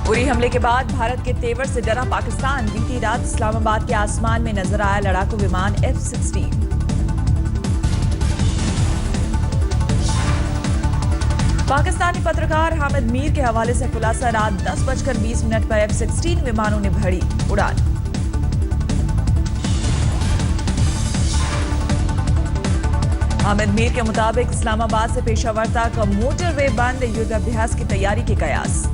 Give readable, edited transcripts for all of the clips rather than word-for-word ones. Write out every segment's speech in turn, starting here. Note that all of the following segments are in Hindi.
उरी हमले के बाद भारत के तेवर से डरा पाकिस्तान। बीती रात इस्लामाबाद के आसमान में नजर आया लड़ाकू विमान F-16। पाकिस्तानी पत्रकार हामिद मीर के हवाले से खुलासा, रात 10:20 पर F-16 विमानों ने भरी उड़ान। हामिद मीर के मुताबिक इस्लामाबाद से पेशावर तक मोटरवे बंद, युद्धाभ्यास की तैयारी के कयास।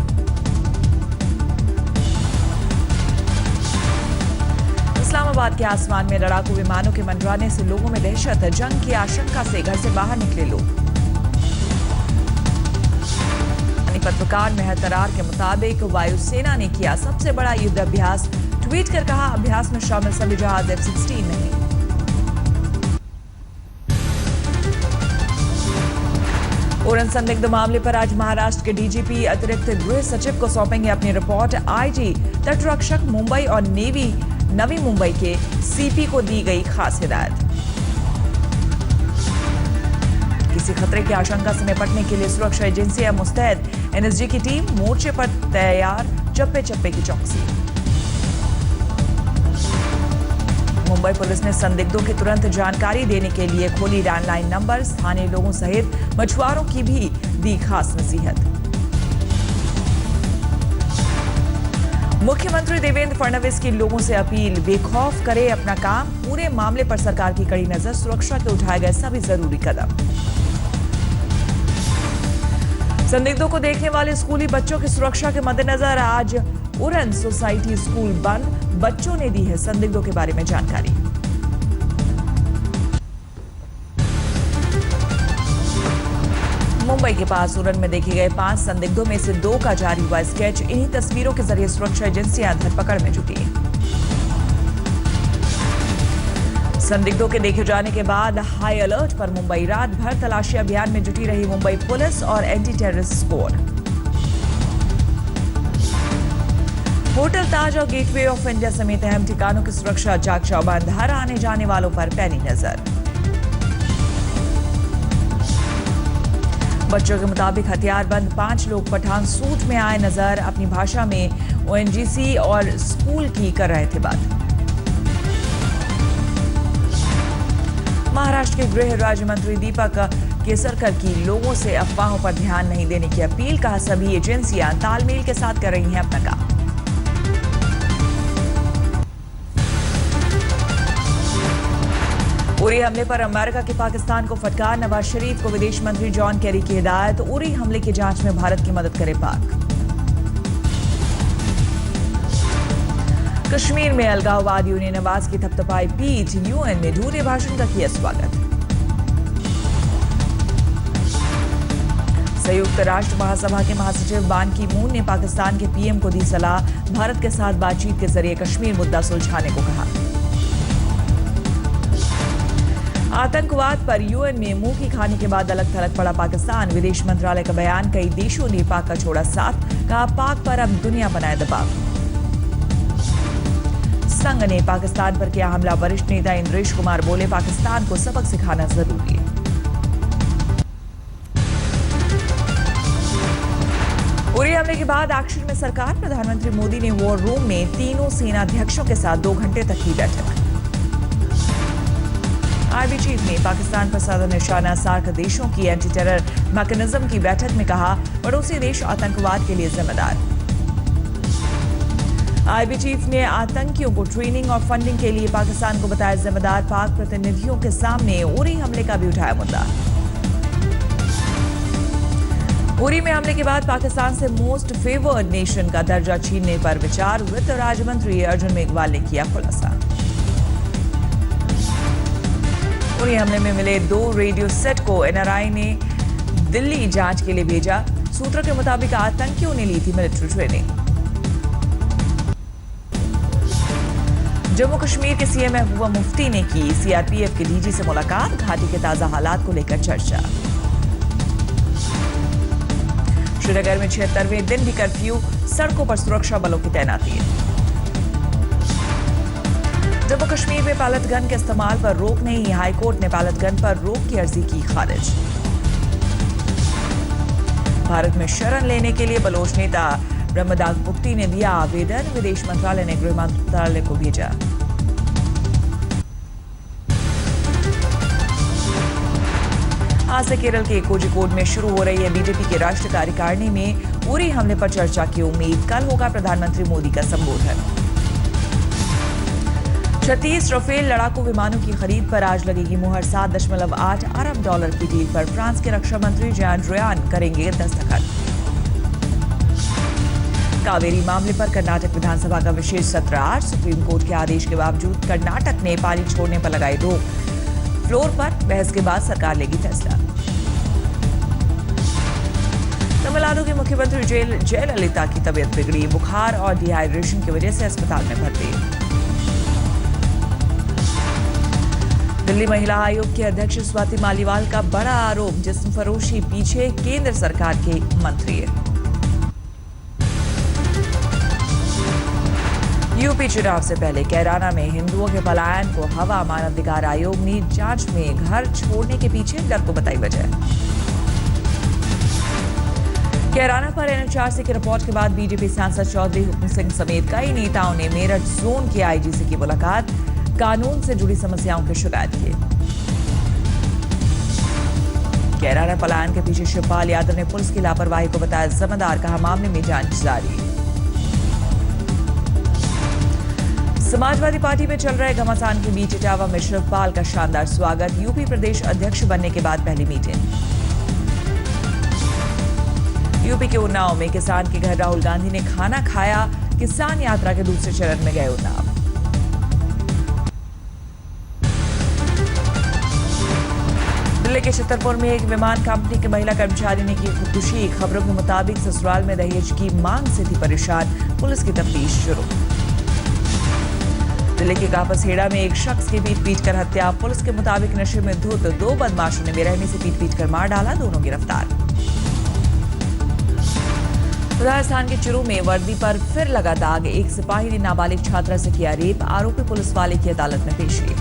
इस्लामाबाद के आसमान में लड़ाकू विमानों के मंडराने से लोगों में दहशत, जंग की आशंका से घर से बाहर निकले लोग। पत्रकार मेहर तरार के मुताबिक वायुसेना ने किया सबसे बड़ा युद्धाभ्यास। ट्वीट कर कहा, अभ्यास में शामिल सभी जहाज F-16 नहीं। उड़न संदिग्ध मामले पर आज महाराष्ट्र के डीजीपी अतिरिक्त गृह सचिव को सौंपेंगे अपनी रिपोर्ट। आईजी तटरक्षक मुंबई और नेवी नवी मुंबई के सीपी को दी गई खास हिदायत। किसी खतरे की आशंका से निपटने के लिए सुरक्षा एजेंसियां मुस्तैद। एनएसजी की टीम मोर्चे पर तैयार, चप्पे चप्पे की चौकसी। मुंबई पुलिस ने संदिग्धों की तुरंत जानकारी देने के लिए खोली लैंडलाइन नंबर। स्थानीय लोगों सहित मछुआरों की भी दी खास नसीहत। मुख्यमंत्री देवेंद्र फडणवीस की लोगों से अपील, बेखौफ करे अपना काम। पूरे मामले पर सरकार की कड़ी नजर, सुरक्षा के उठाए गए सभी जरूरी कदम। संदिग्धों को देखने वाले स्कूली बच्चों की सुरक्षा के मद्देनजर आज उड़न सोसाइटी स्कूल बंद। बच्चों ने दी है संदिग्धों के बारे में जानकारी। मुंबई के पास उड़न में देखे गए 5 संदिग्धों में से 2 का जारी हुआ स्केच। इन्हीं तस्वीरों के जरिए सुरक्षा एजेंसियां धरपकड़ में जुटी। संदिग्धों के देखे जाने के बाद हाई अलर्ट पर मुंबई। रात भर तलाशी अभियान में जुटी रही मुंबई पुलिस और एंटी टेररिस्ट स्क्वाड। होटल ताज और गेटवे ऑफ इंडिया समेत अहम ठिकानों की सुरक्षा चाक चौबंद। हर आने जाने वालों पर पैनी नजर। बच्चों के मुताबिक हथियारबंद 5 लोग पठान सूट में आए नजर। अपनी भाषा में ओएनजीसी और स्कूल की कर रहे थे बात। महाराष्ट्र के गृह राज्य मंत्री दीपक केसरकर की लोगों से अफवाहों पर ध्यान नहीं देने की अपील। कहा, सभी एजेंसियां तालमेल के साथ कर रही हैं अपना काम। उरी हमले पर अमेरिका की पाकिस्तान को फटकार। नवाज शरीफ को विदेश मंत्री जॉन केरी की हिदायत। उरी हमले की जांच में भारत की मदद करे पाक। कश्मीर में अलगाववादियों ने नवाज की थपथपाई पीठ। यूएन ने ढूंढे भाषण का किया स्वागत। संयुक्त राष्ट्र महासभा के महासचिव बान की मून ने पाकिस्तान के पीएम को दी सलाह। भारत के साथ बातचीत के जरिए कश्मीर मुद्दा सुलझाने को कहा। आतंकवाद पर यूएन में मुंह की खाने के बाद अलग थलग पड़ा पाकिस्तान। विदेश मंत्रालय का बयान, कई देशों ने पाक का छोड़ा साथ। कहा, पाक पर अब दुनिया बनाए दबाव। संघ ने पाकिस्तान पर किया हमला। वरिष्ठ नेता इंद्रेश कुमार बोले, पाकिस्तान को सबक सिखाना जरूरी है। उरी हमले के बाद एक्शन में सरकार। प्रधानमंत्री मोदी ने वॉर रूम में तीनों सेनाध्यक्षों के साथ 2 घंटे तक की बैठक। आर्मी चीफ ने पाकिस्तान पर साधा निशाना। सार्क देशों की एंटी टेरर मैकेनिज्म की बैठक में कहा, पड़ोसी देश आतंकवाद के लिए जिम्मेदार। आईबी चीफ ने आतंकियों को ट्रेनिंग और फंडिंग के लिए पाकिस्तान को बताया जिम्मेदार। पाक प्रतिनिधियों के सामने उरी हमले का भी उठाया मुद्दा। उरी में हमले के बाद पाकिस्तान से मोस्ट फेवर्ड नेशन का दर्जा छीनने पर विचार। वित्त राज्य मंत्री अर्जुन मेघवाल ने किया खुलासा। उरी हमले में मिले 2 रेडियो सेट को एनआरआई ने दिल्ली जांच के लिए भेजा। सूत्रों के मुताबिक आतंकियों ने ली थी मिलिट्री ट्रेनिंग। जम्मू कश्मीर के सीएम महबूबा मुफ्ती ने की सीआरपीएफ के डीजी से मुलाकात। घाटी के ताजा हालात को लेकर चर्चा। श्रीनगर में 76वें दिन भी कर्फ्यू। सड़कों पर सुरक्षा बलों की तैनाती। जम्मू कश्मीर में पैलेट गन के इस्तेमाल पर रोक नहीं। हाईकोर्ट ने पैलेट गन पर रोक की अर्जी की खारिज। भारत में शरण लेने के लिए बलोच नेता ब्रह्मदास मुफ्ती ने दिया आवेदन, विदेश मंत्रालय ने गृह मंत्रालय को भेजा। आज से केरल के कोझिकोड में शुरू हो रही है बीजेपी की राष्ट्रीय कार्यकारिणी में उरी हमले पर चर्चा की उम्मीद। कल होगा प्रधानमंत्री मोदी का संबोधन। 36 राफेल लड़ाकू विमानों की खरीद पर आज लगेगी मुहर। 7.8 अरब डॉलर की डील पर फ्रांस के रक्षा मंत्री जैन ड्रियान करेंगे दस्तखत। कावेरी मामले पर कर्नाटक विधानसभा का विशेष सत्र आज। सुप्रीम कोर्ट के आदेश के बावजूद कर्नाटक ने पानी छोड़ने पर लगाई रोक। फ्लोर पर बहस के बाद सरकार लेगी फैसला। तमिलनाडु के मुख्यमंत्री जयललिता की तबीयत बिगड़ी, बुखार और डिहाइड्रेशन की वजह से अस्पताल में भर्ती। दिल्ली महिला आयोग के अध्यक्ष स्वाति मालीवाल का बड़ा आरोप, जिस्म फरोशी पीछे केंद्र सरकार के मंत्री। यूपी चुनाव से पहले कैराना में हिंदुओं के पलायन को हवा। मानवाधिकार आयोग ने जांच में घर छोड़ने के पीछे डर को बताई वजह। कैराना पर एनएचआरसी की रिपोर्ट के बाद बीजेपी सांसद चौधरी हुक्म सिंह समेत कई नेताओं ने मेरठ जोन के आईजी से की मुलाकात। कानून से जुड़ी समस्याओं की शिकायत की। कैराना पलायन के पीछे शिवपाल यादव ने पुलिस की लापरवाही को बताया जिम्मेदार, कहा मामले में जांच जारी। समाजवादी पार्टी में चल रहे घमासान के बीच इटावा में शिवपाल का शानदार स्वागत। यूपी प्रदेश अध्यक्ष बनने के बाद पहली मीटिंग। यूपी के उन्नाव में किसान के घर राहुल गांधी ने खाना खाया। किसान यात्रा के दूसरे चरण में गए उन्नाव। दिल्ली के छतरपुर में एक विमान कंपनी के महिला कर्मचारी ने की खुदकुशी। खबरों के मुताबिक ससुराल में दहेज की मांग से थी परेशान। पुलिस की तफ्तीश शुरू। दिल्ली के कापसहेड़ा में एक शख्स की पीट कर हत्या। पुलिस के मुताबिक नशे में धुत 2 बदमाशों ने बेरहमी से पीट कर मार डाला। दोनों गिरफ्तार। राजस्थान के चुरू में वर्दी पर फिर लगा दाग। एक सिपाही ने नाबालिग छात्रा से किया रेप। आरोपी पुलिस वाले की अदालत में पेशी।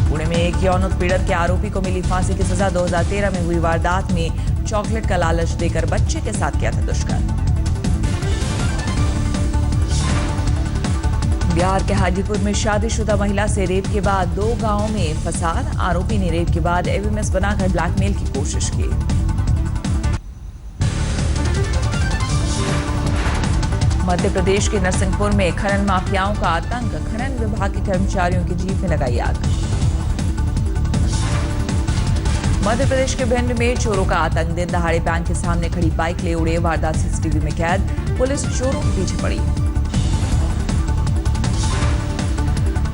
पुणे में एक यौन उत्पीड़न के आरोपी को मिली फांसी की सजा। 2013 में हुई वारदात में चॉकलेट का लालच देकर बच्चे के साथ किया था दुष्कर्म। बिहार के हाजीपुर में शादीशुदा महिला से रेप के बाद 2 गांवों में फसाद। आरोपी ने रेप के बाद एवीएमएस बनाकर ब्लैकमेल की कोशिश की। मध्य प्रदेश के नरसिंहपुर में खनन माफियाओं का आतंक। खनन विभाग के कर्मचारियों की जीप में लगाई आग। मध्य प्रदेश के भिंड में चोरों का आतंक। दिन दहाड़े बैंक के सामने खड़ी बाइक ले उड़े। वारदात सीसीटीवी में कैद। पुलिस चोरों के पीछे पड़ी।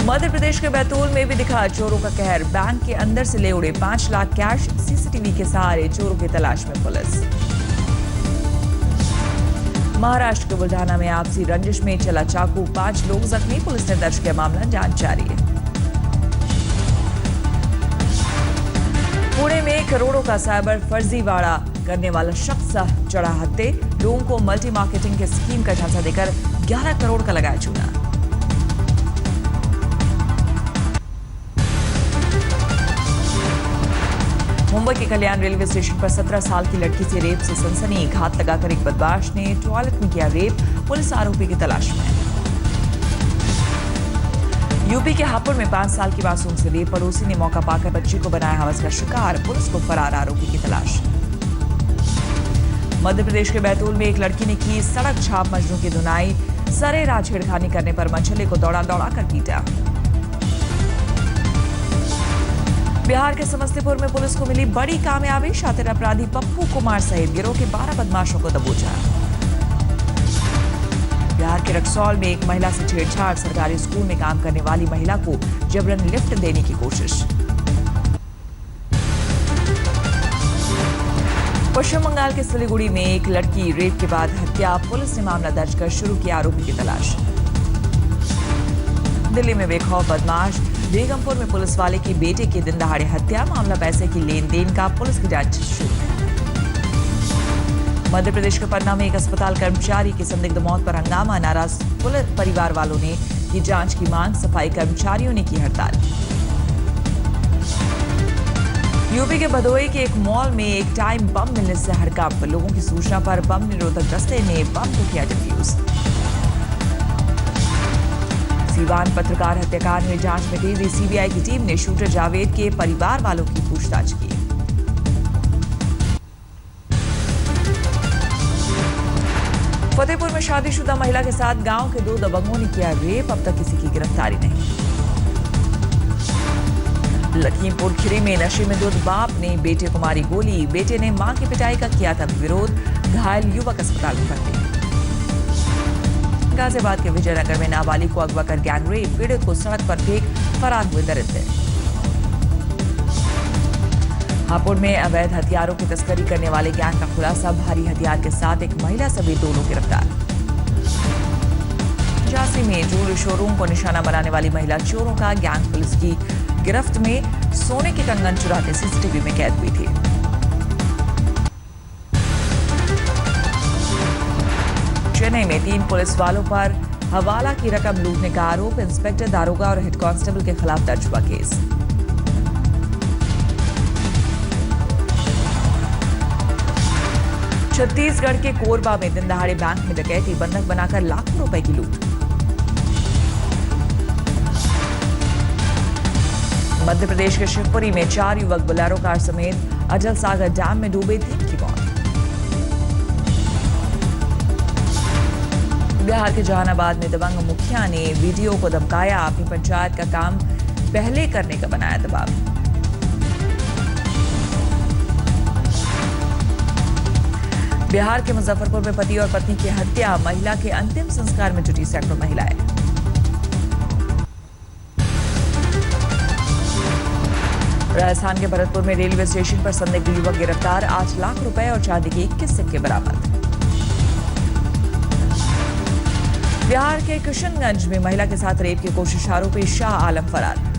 मध्य प्रदेश के बैतूल में भी दिखा चोरों का कहर। बैंक के अंदर से ले उड़े 5 लाख कैश। सीसीटीवी के सहारे चोरों की तलाश में पुलिस। महाराष्ट्र के बुल्ढाना में आपसी रंजिश में चला चाकू। 5 लोग जख्मी। पुलिस ने दर्ज किया मामला, जांच जारी है। पुणे में करोड़ों का साइबर फर्जीवाड़ा करने वाला शख्स चढ़ा हत्थे। लोगों को मल्टी मार्केटिंग के स्कीम का झांसा देकर 11 करोड़ का लगाया चूना। मुंबई के कल्याण रेलवे स्टेशन पर 17 साल की लड़की से रेप से सनसनी। घात लगाकर एक बदमाश ने टॉयलेट में किया रेप। पुलिस आरोपी की तलाश में। यूपी के हापुड़ में 5 साल की मासूम से रेप। पड़ोसी ने मौका पाकर बच्ची को बनाया हवस का शिकार। पुलिस को फरार आरोपी की तलाश। मध्य प्रदेश के बैतूल में एक लड़की ने की सड़क छाप मजनू की धुनाई। सरेराह छेड़खानी करने पर मछली को दौड़ा कर पीटा। बिहार के समस्तीपुर में पुलिस को मिली बड़ी कामयाबी। शातिर अपराधी पप्पू कुमार सहित गिरोह के 12 बदमाशों को दबोचा। बिहार के रक्सौल में एक महिला से छेड़छाड़। सरकारी स्कूल में काम करने वाली महिला को जबरन लिफ्ट देने की कोशिश। पश्चिम बंगाल के सिलीगुड़ी में एक लड़की रेप के बाद हत्या। पुलिस ने मामला दर्ज कर शुरू किया आरोपी की तलाश। दिल्ली में बेखौफ बदमाश। बेगमपुर में पुलिस वाले की बेटे की दिन दहाड़े हत्या। मामला पैसे की लेन देन का। पुलिस की जांच शुरू। मध्य प्रदेश के पन्ना में एक अस्पताल कर्मचारी की संदिग्ध मौत पर हंगामा। नाराज पुलिस परिवार वालों ने की जांच की मांग। सफाई कर्मचारियों ने की हड़ताल। यूपी के भदोही के एक मॉल में एक टाइम बम मिलने से हड़कंप। लोगों की सूचना पर बम निरोधक दस्ते ने बम को किया डिफ्यूज। सीवान पत्रकार हत्याकांड में जांच में तेजी। सीबीआई की टीम ने शूटर जावेद के परिवार वालों की पूछताछ की। फतेहपुर में शादीशुदा महिला के साथ गांव के 2 दबंगों ने किया रेप। अब तक किसी की गिरफ्तारी नहीं। लखीमपुर खीरी में नशे में धुत बाप ने बेटे को मारी गोली। बेटे ने मां की पिटाई का किया था विरोध। घायल युवक अस्पताल में भर्ती। गाजियाबाद के विजयनगर में नाबालिग को अगवा कर गैंगरेप। पीड़ित को सड़क पर फेंक फरार हुए दरिंदे। हापुड़ में अवैध हथियारों की तस्करी करने वाले गैंग का खुलासा। भारी हथियार के साथ एक महिला समेत 2 लोग गिरफ्तार। झांसी में ज्वेलरी शोरूम को निशाना बनाने वाली महिला चोरों का गैंग पुलिस की गिरफ्त में। सोने के कंगन चुराते सीसीटीवी में कैद हुई थी। चेन्नई में 3 पुलिस वालों पर हवाला की रकम लूटने का आरोप। इंस्पेक्टर, दारोगा और हेड कांस्टेबल के खिलाफ दर्ज हुआ केस। छत्तीसगढ़ के कोरबा में दिन दहाड़े बैंक में डकैती। बंधक बनाकर लाखों रुपए की लूट। मध्य प्रदेश के शिवपुरी में 4 युवक बोलेरो कार समेत अजल सागर डैम में डूबे। 3 की मौत। बिहार के जहानाबाद में दबंग मुखिया ने वीडियो को धमकाया। अपनी पंचायत का काम पहले करने का बनाया दबाव। बिहार के मुजफ्फरपुर में पति और पत्नी की हत्या। महिला के अंतिम संस्कार में जुटी सैकड़ों महिलाएं। राजस्थान के भरतपुर में रेलवे स्टेशन पर संदिग्ध युवक गिरफ्तार। 8 लाख रुपए और चांदी के 21 सिक्के बरामद। बिहार के किशनगंज में महिला के साथ रेप की कोशिश आरोपी शाह आलम फरार।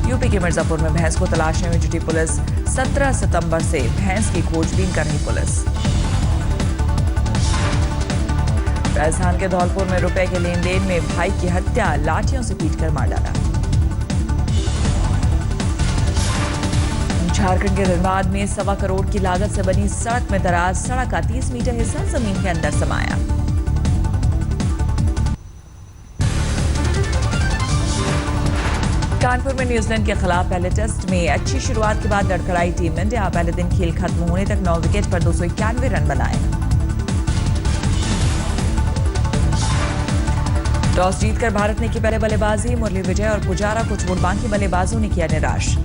यूपी के मिर्जापुर में भैंस को तलाशने में जुटी पुलिस। 17 सितंबर से भैंस की खोजबीन कर रही पुलिस। राजस्थान के धौलपुर में रुपए के लेन देन में भाई की हत्या। लाठियों से पीटकर मार डाला। झारखंड के धनबाद में 1.25 करोड़ की लागत से बनी सड़क में दरार। सड़क का 30 मीटर हिस्सा जमीन के अंदर समाया। कानपुर में न्यूजीलैंड के खिलाफ पहले टेस्ट में अच्छी शुरुआत के बाद लड़खड़ाई टीम इंडिया। पहले दिन खेल खत्म होने तक 9 विकेट पर 291 रन बनाए। टॉस जीतकर भारत ने की पहले बल्लेबाजी। मुरली विजय और पुजारा को छोड़ बाकी बल्लेबाजों ने किया निराश।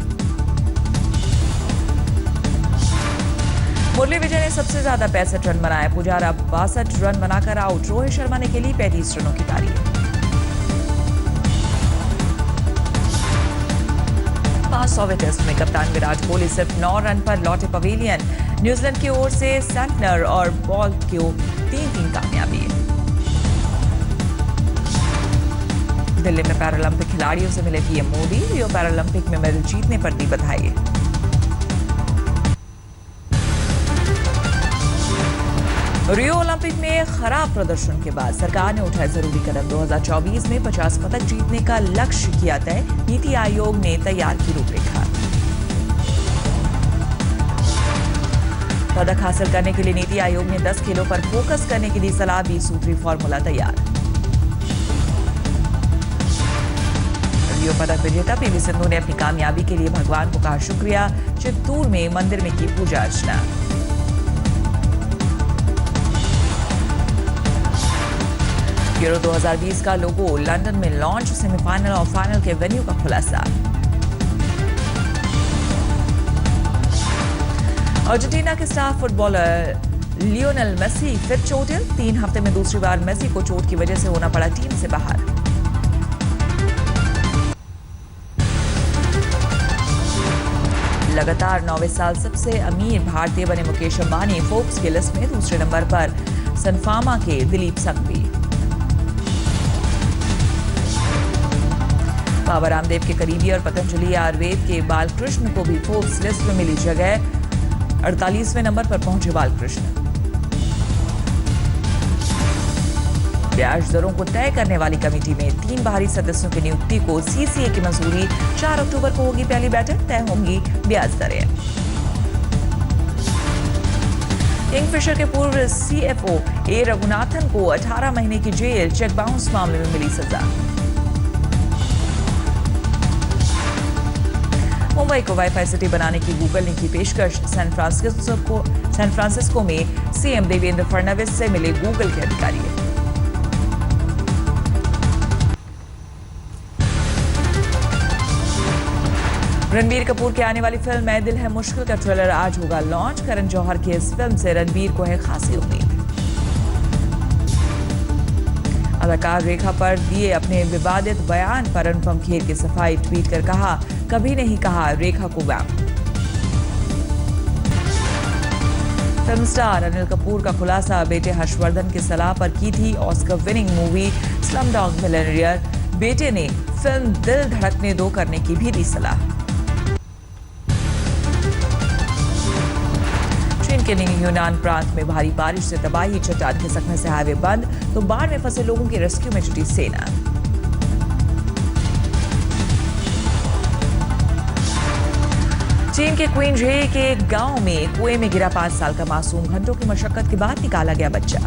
मुरली विजय ने सबसे ज्यादा 65 रन बनाए। पुजारा 62 रन बनाकर आउट। रोहित शर्मा ने खेली 35 रनों की पारी। 500वें टेस्ट में कप्तान विराट कोहली सिर्फ 9 रन पर लौटे पवेलियन। न्यूजीलैंड की ओर से सैंटनर और बॉल्ट को 3-3 कामयाबी। दिल्ली में पैरालंपिक खिलाड़ियों से मिले पीएम मोदी। रियो पैरालंपिक में मेडल जीतने पर दी बधाई। रियो ओलंपिक में खराब प्रदर्शन के बाद सरकार ने उठाए जरूरी कदम। 2024 में 50 पदक जीतने का लक्ष्य किया तय। नीति आयोग ने तैयार की रूपरेखा। पदक हासिल करने के लिए नीति आयोग ने 10 खेलों पर फोकस करने की दी सलाह। 20 सूत्री फॉर्मूला तैयार। रियो पदक विजेता पीवी सिंधु ने अपनी कामयाबी के लिए भगवान को कहा शुक्रिया। चित्तूर में मंदिर में की पूजा अर्चना। यूरो 2020 का लोगो लंदन में लॉन्च। सेमीफाइनल और फाइनल के वेन्यू का खुलासा। अर्जेंटीना के स्टार फुटबॉलर लियोनेल मेसी फिर चोटिल। 3 हफ्ते में दूसरी बार मेसी को चोट की वजह से होना पड़ा टीम से बाहर। लगातार 9वें साल सबसे अमीर भारतीय बने मुकेश अंबानी। फोर्ब्स की लिस्ट में दूसरे नंबर पर सनफार्मा के दिलीप संघवी। बाबा रामदेव के करीबी और पतंजलि आयुर्वेद के बालकृष्ण को भी फोर्ब्स लिस्ट में मिली जगह। 48वें नंबर पर पहुंचे बालकृष्ण। ब्याज दरों को तय करने वाली कमेटी में 3 बाहरी सदस्यों की नियुक्ति को सीसीए की मंजूरी। 4 अक्टूबर को होगी पहली बैठक, तय होंगी ब्याज दरें। किंगफिशर के पूर्व सीएफओ ए रघुनाथन को 18 महीने की जेल, चेक बाउंस मामले में मिली सजा। मुंबई को वाईफाई सिटी बनाने की गूगल ने की पेशकश। सैन फ्रांसिस्को में सीएम देवेंद्र फडणवीस से मिले गूगल के अधिकारी। रणबीर कपूर की आने वाली फिल्म मैं दिल है मुश्किल का ट्रेलर आज होगा लॉन्च। करण जौहर की इस फिल्म से रणबीर को है खासी उम्मीद। अदाकार रेखा पर दिए अपने विवादित बयान पर अनुपम खेर की सफाई, ट्वीट कर कहा, कभी नहीं कहा रेखा को वैम्प। फिल्म स्टार अनिल कपूर का खुलासा, बेटे हर्षवर्धन की सलाह पर की थी Oscar winning movie Slumdog millionaire. बेटे ने फिल्म दिल धड़कने दो करने की भी दी सलाह। चीन के यूनान प्रांत में भारी बारिश से तबाही, चट्टान खिसकने से हाईवे बंद, तो बाढ़ में फंसे लोगों की रेस्क्यू में जुटी सेना। चीन के क्वीनजे के एक गांव में कुएं में गिरा 5 साल का मासूम, घंटों की मशक्कत के बाद निकाला गया बच्चा।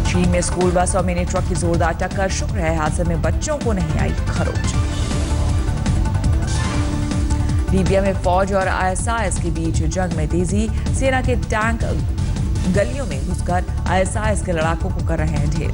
चीन में स्कूल बस और मिनी ट्रक की जोरदार टक्कर, शुक्र है हादसे में बच्चों को नहीं आई खरोंच। लीबिया में फौज और आईएसआईएस के बीच जंग में तेजी, सेना के टैंक गलियों में घुसकर आईएसआईएस के लड़ाकों को कर रहे हैं ढेर।